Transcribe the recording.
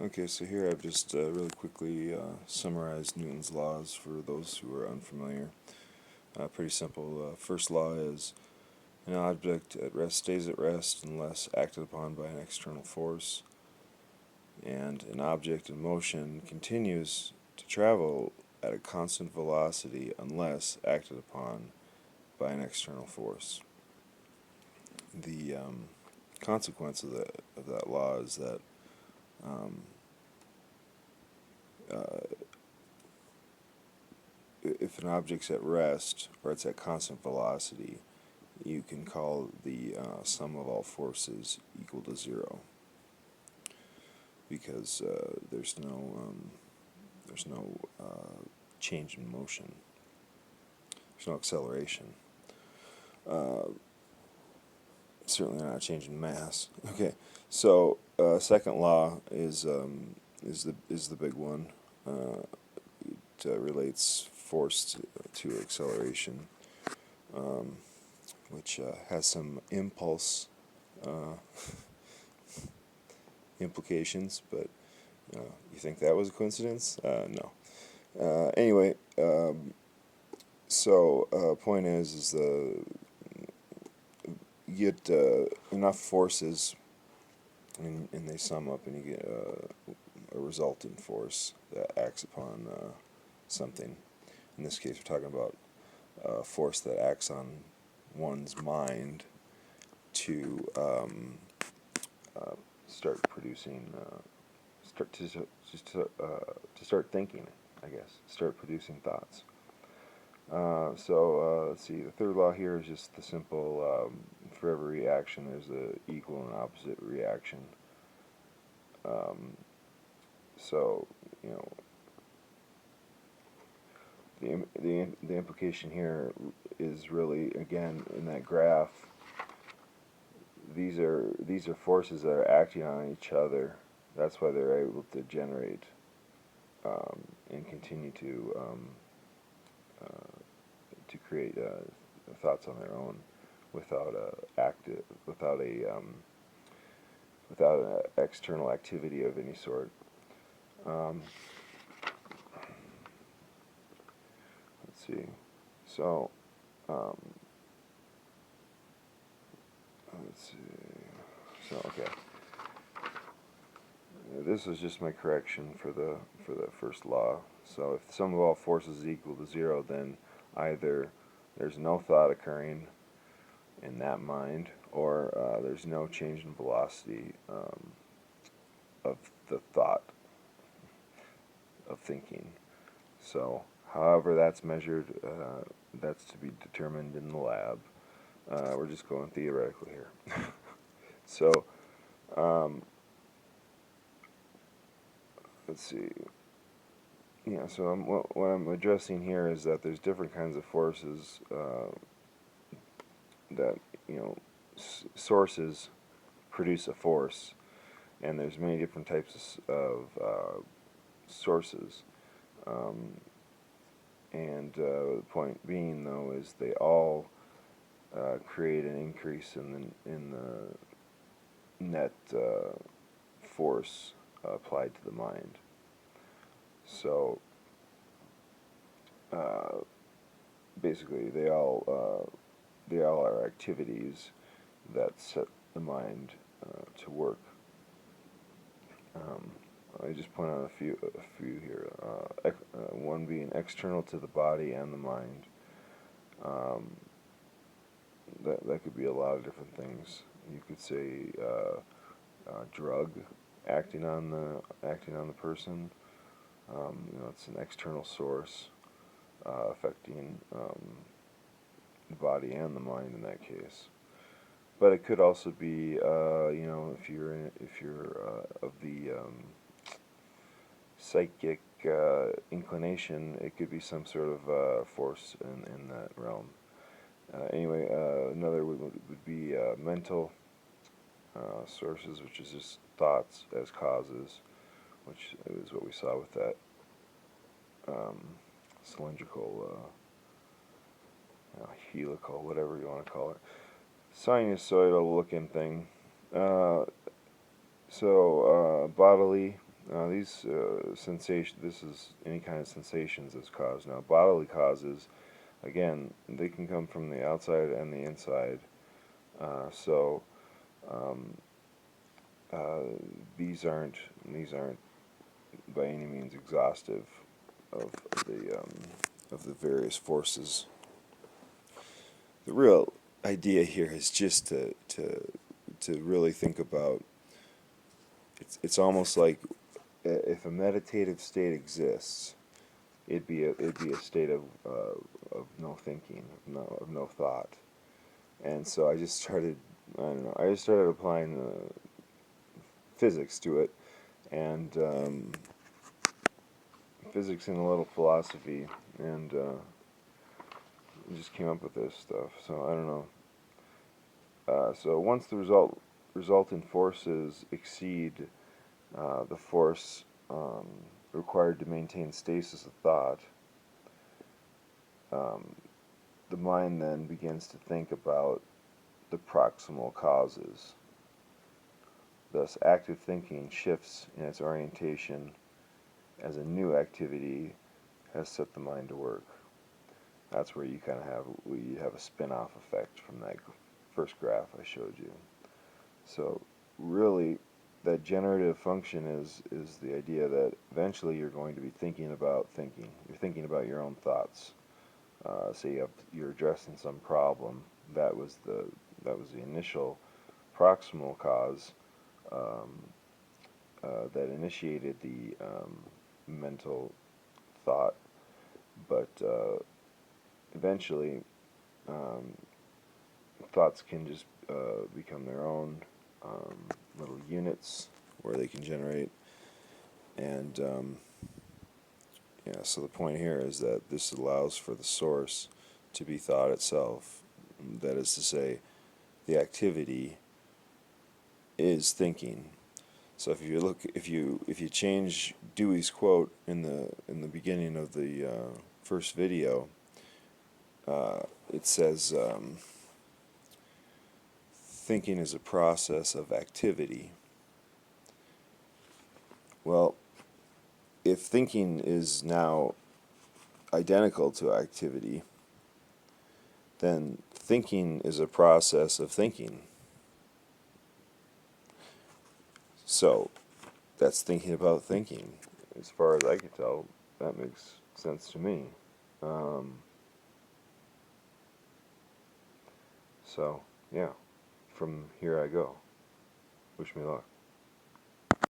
Okay, so here I've just really quickly summarized Newton's laws for those who are unfamiliar. Pretty simple. First law is an object at rest stays at rest unless acted upon by an external force, and an object in motion continues to travel at a constant velocity unless acted upon by an external force. The consequence of that law is that um, uh, if an object's at rest or it's at constant velocity, you can call the sum of all forces equal to zero because there's no change in motion. There's no acceleration. Uh, Certainly not a change in mass. Okay, so second law is the big one. It relates force to acceleration, um, which has some impulse uh, implications, but you think that was a coincidence? No. Anyway, so point is you get enough forces, and they sum up, and you get a resultant force that acts upon something. In this case, we're talking about a force that acts on one's mind to start producing, to start thinking, I guess, start producing thoughts. Let's see. The third law here is just the simple: for every reaction, there's a equal and opposite reaction. Um, so you know, the implication here is really, again, in that graph. These are forces that are acting on each other. That's why they're able to generate and continue to create thoughts on their own without without an external activity of any sort. Um, let's see. So um, let's see. So okay, this is just my correction for the first law. So if the sum of all forces is equal to zero, then either there's no thought occurring in that mind, or there's no change in velocity of the thought of thinking. So, however that's measured, that's to be determined in the lab. We're just going theoretical here. So, um, let's see. Yeah, so what I'm addressing here is that there's different kinds of forces that, sources produce a force, and there's many different types of sources. Um, and the point being, though, is they all create an increase in the net force applied to the mind. So uh, basically, they all are activities that set the mind to work. Um, I just point out a few here. One being external to the body and the mind. Um, that could be a lot of different things. You could say drug acting on the person. It's an external source affecting the body and the mind in that case. But it could also be, if you're of the psychic inclination, it could be some sort of force in that realm. Anyway, another would be mental sources, which is just thoughts as causes, which is what we saw with that um, cylindrical, helical, whatever you want to call it, sinusoidal looking thing. Bodily These sensation. This is any kind of sensations as cause. Now, bodily causes, again, they can come from the outside and the inside. So um, uh, these aren't by any means exhaustive of the various forces. The real idea here is just to really think about. It's almost like if a meditative state exists, it'd be a state of no thinking, of no thought. And so I just started, I don't know, I just started applying physics to it, and physics and a little philosophy, and just came up with this stuff. So I don't know. So once the resultant forces exceed the force required to maintain stasis of thought, um, the mind then begins to think about the proximal causes. Thus, active thinking shifts in its orientation as a new activity has set the mind to work. That's where you kind of have a spin-off effect from that first graph I showed you. So really, that generative function is the idea that eventually you're going to be thinking about thinking. You're thinking about your own thoughts. Say you're addressing some problem. That was the initial proximal cause um, that initiated the mental thought, but eventually um, thoughts can just become their own um, little units where they can generate. And yeah, so the point here is that this allows for the source to be thought itself. That is to say, the activity is thinking. So if you change Dewey's quote in the beginning of the first video, it says thinking is a process of activity. Well, if thinking is now identical to activity, then thinking is a process of thinking. So that's thinking about thinking. As far as I can tell, that makes sense to me. Um, so, yeah, from here I go. Wish me luck.